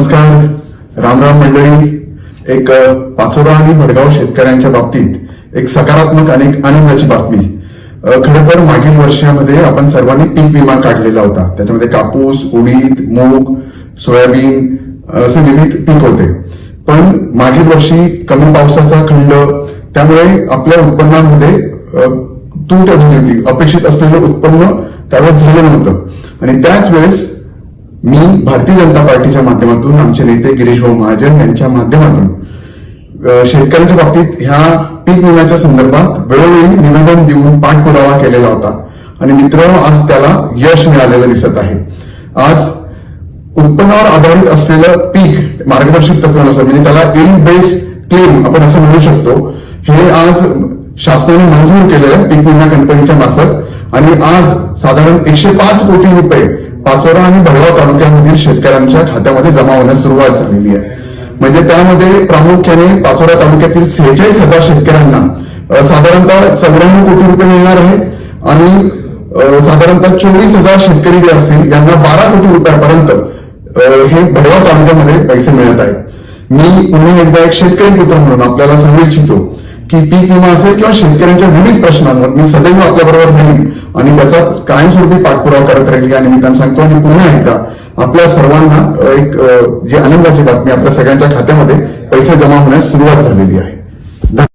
नमस्कार, रामराम मंडळी. एक पाचोरा आणि भडगाव शेतकऱ्यांच्या बाबतीत एक सकारात्मक आणि आनंदाची बातमी. खरं तर मागील वर्षामध्ये आपण सर्वांनी पीक विमा काढलेला होता. त्याच्यामध्ये कापूस, उडीद, मूग, सोयाबीन असे विविध पीक होते. पण मागील वर्षी कमी पावसाचा खंड, त्यामुळे आपल्या उत्पन्नामध्ये तूट झाली होती. अपेक्षित असलेलं उत्पन्न त्यावेळेस झालं नव्हतं. आणि त्याच वेळेस मी भारतीय जनता पार्टीच्या माध्यमातून, आमचे नेते गिरीश भाऊ महाजन यांच्या माध्यमातून शेतकऱ्यांच्या बाबतीत ह्या पीक विम्याच्या संदर्भात वेळोवेळी निवेदन देऊन पाठपुरावा केलेला होता. आणि मित्रांनो, आज त्याला यश मिळालेलं दिसत आहे. आज उत्पन्नावर आधारित असलेलं पीक मार्गदर्शक तत्वानुसार, म्हणजे त्याला इल्ड बेस्ड क्लेम आपण असं म्हणू शकतो, हे आज शासनाने मंजूर केलेलं आहे पीक विमा कंपनीच्या मार्फत. आणि आज साधारण 105 कोटी रुपये पाचोरा आणि भडगाव तालुक्यामधील शेतकऱ्यांच्या खात्यामध्ये जमा होण्यास सुरुवात झालेली आहे. म्हणजे त्यामध्ये प्रामुख्याने पाचोरा तालुक्यातील 46,000 शेतकऱ्यांना साधारणतः 94 कोटी रुपये मिळणार आहे. आणि साधारणतः 24,000 शेतकरी जे असतील यांना 12 कोटी रुपयापर्यंत हे भडगाव तालुक्यामध्ये पैसे मिळत आहेत. मी पुन्हा एकदा एक शेतकरी पुत्र म्हणून आपल्याला सांगू इच्छितो की पीक विमा असेल किंवा शेतकऱ्यांच्या विविध प्रश्नांवर मी सदैव आपल्याबरोबर राहील आणि त्याचा कायमस्वरूपी पाठपुरावा करत राहील या निमित्तानं सांगतो. आणि पुन्हा एकदा आपल्या सर्वांना एक जी आनंदाची बातमी, आपल्या सगळ्यांच्या खात्यामध्ये पैसे जमा होण्यास सुरुवात झालेली आहे.